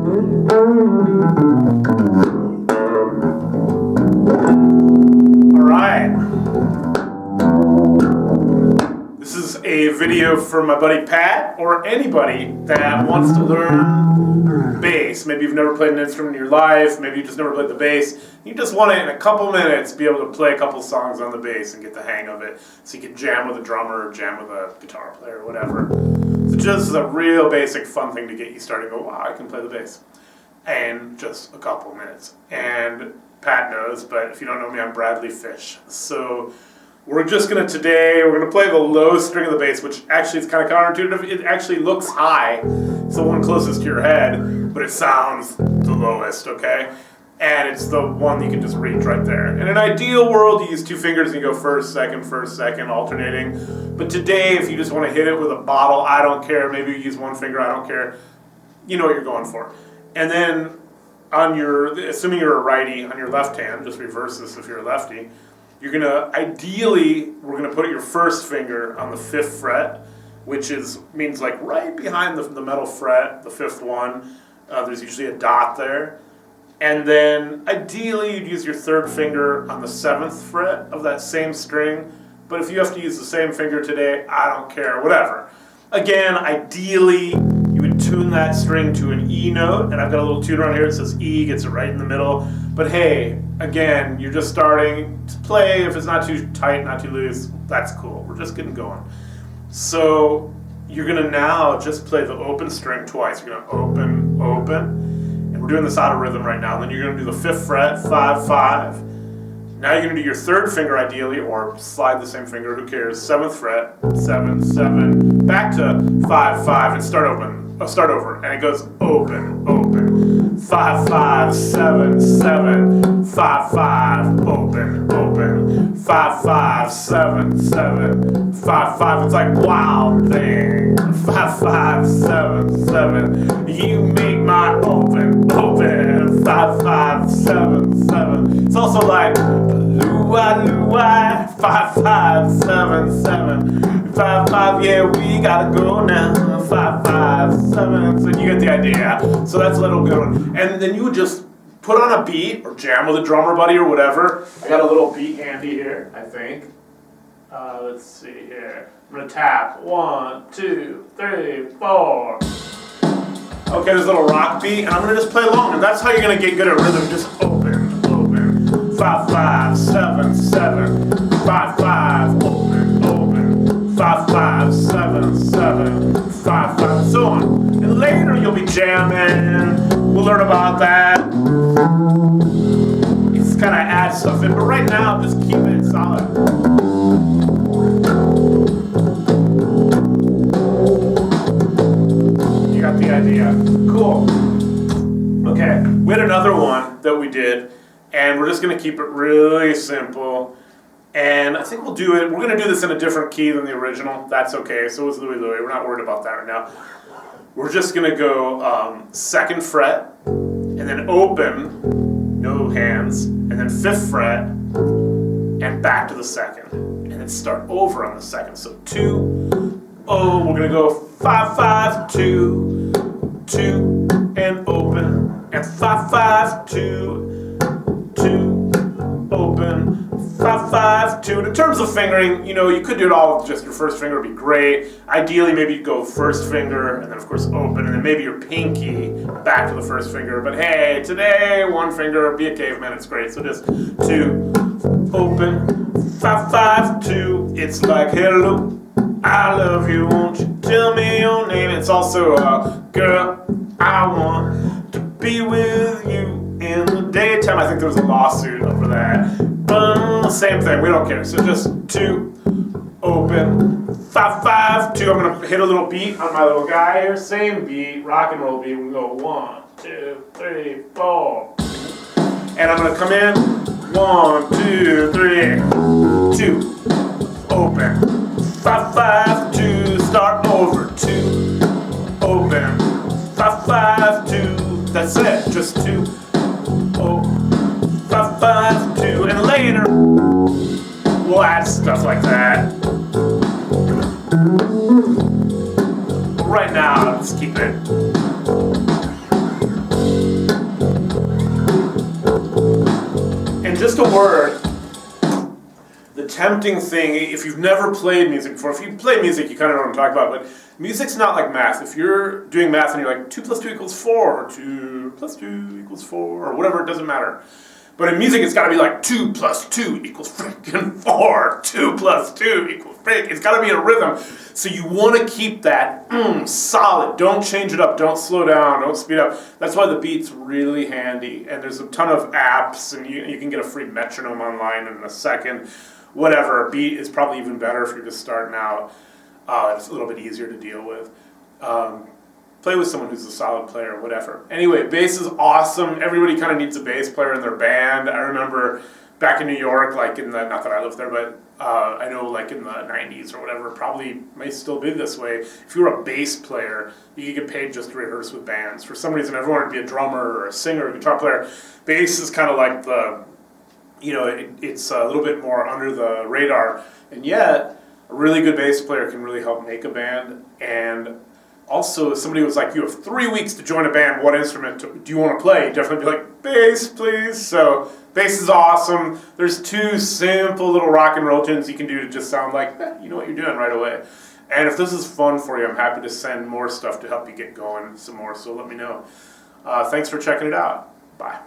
Alright. This is a video for my buddy Pat, or anybody that wants to learn bass. Maybe you've never played an instrument in your life, maybe you just never played the bass. You just want to, in a couple minutes, be able to play a couple songs on the bass and get the hang of it. So you can jam with a drummer, or jam with a guitar player, or whatever. So just a real basic fun thing to get you started. Go, wow, I can play the bass. And just a couple minutes. And Pat knows, but if you don't know me, I'm Bradley Fish. So we're just going to play the low string of the bass, which actually is kind of counterintuitive. It actually looks high. It's the one closest to your head, but it sounds the lowest, okay? And it's the one you can just reach right there. In an ideal world, you use two fingers and you go first, second, alternating. But today, if you just want to hit it with a bottle, I don't care. Maybe you use one finger, I don't care. You know what you're going for. And then, assuming you're a righty, on your left hand, just reverse this if you're a lefty, we're going to put your first finger on the 5th fret, which means like right behind the metal fret, the 5th one. There's usually a dot there. And then, ideally, you'd use your 3rd finger on the 7th fret of that same string. But if you have to use the same finger today, I don't care, whatever. Again, ideally, you would tune that string to an E note. And I've got a little tuner on here that says E, gets it right in the middle. But hey, again, you're just starting to play. If it's not too tight, not too loose, that's cool. We're just getting going. So you're going to now just play the open string twice. You're going to open, open. We're doing this out of rhythm right now. Then you're going to do the 5th fret, 5, 5. Now you're going to do your 3rd finger ideally, or slide the same finger, who cares. 7th fret, 7, 7. Back to 5, 5, and start over. And it goes open, open. 5, 5, 7, 7. 5, 5, open, open. 5, 5, 7, 7. 5, 5. It's like wild thing. 5, 5, 7, 7. You make my open, open. 5, 5, 7, 7. It's also like Louie Louie. 5, 5, 7, 7. 5, 5. Yeah, we gotta go now. 5, 5, 7. So you get the idea. So that's a little good one. And then you would just put on a beat or jam with a drummer buddy or whatever. I got a little beat handy here, I think. Let's see here. I'm going to tap. 1, 2, 3, 4. Okay, there's a little rock beat, and I'm going to just play along. And that's how you're going to get good at rhythm. Just open, open. 5, 5, 7, 7. 5, 5, open, open. 5, 5, 7, 7. 5, 5, so on. And later you'll be jamming. We'll learn about that. Just kind of add stuff in. But right now, just keep it solid. You got the idea. Cool. Okay, we had another one that we did, and we're just going to keep it really simple. And I think we're going to do this in a different key than the original. That's okay. So is Louie Louie. We're not worried about that right now. We're just going to go 2nd fret, and then open, no hands, and then 5th fret, and back to the 2nd. And then start over on the 2nd. So 2, oh, we're going to go 5, 5, 2, 2, and open, and 5, 5, 2, 2, open, 5, 5, 2. And in terms of fingering, you could do it all with just your 1st finger, would be great. Ideally, maybe you'd go 1st finger, and then of course open, and then maybe your pinky back to the 1st finger. But hey, today, 1 finger, be a caveman, it's great. So just 2, open, 5, 5, 2. It's like, hello, I love you, won't you tell me your name? It's also, girl, I want to be with you in the daytime. I think there was a lawsuit over that. Same thing, we don't care. So just 2, open, 5, 5, 2. I'm going to hit a little beat on my little guy here. Same beat, rock and roll beat. We go 1, 2, 3, 4. And I'm going to come in. 1, 2, 3, 2, open, 5, 5, 2. Start over. 2, open, 5, 5, 2. That's it, just 2, oh, 5, 5, 2. And later, we'll add stuff like that. Right now, let's keep it the word. The tempting thing, if you've never played music before, if you play music, you kind of know what I'm talking about, but music's not like math. If you're doing math and you're like, 2 + 2 = 4, or 2 + 2 = 4, or whatever, it doesn't matter. But in music, it's got to be like 2 + 2 = freaking 4, 2 + 2 = freak. It's got to be a rhythm. So you want to keep that solid. Don't change it up. Don't slow down. Don't speed up. That's why the beat's really handy. And there's a ton of apps, and you can get a free metronome online in a second. Whatever, a beat is probably even better if you're just starting out. It's a little bit easier to deal with. Play with someone who's a solid player, whatever. Anyway, bass is awesome. Everybody kind of needs a bass player in their band. I remember back in New York, like in the, not that I lived there, but I know like in the 90s or whatever, probably may still be this way. If you were a bass player, you could get paid just to rehearse with bands. For some reason, everyone would be a drummer or a singer or a guitar player. Bass is kind of like the, it's a little bit more under the radar. And yet, a really good bass player can really help make a band. And also, if somebody was like, you have 3 weeks to join a band, what instrument do you want to play? You'd definitely be like, bass, please. So, bass is awesome. There's 2 simple little rock and roll tunes you can do to just sound like, you know what you're doing right away. And if this is fun for you, I'm happy to send more stuff to help you get going some more, so let me know. Thanks for checking it out. Bye.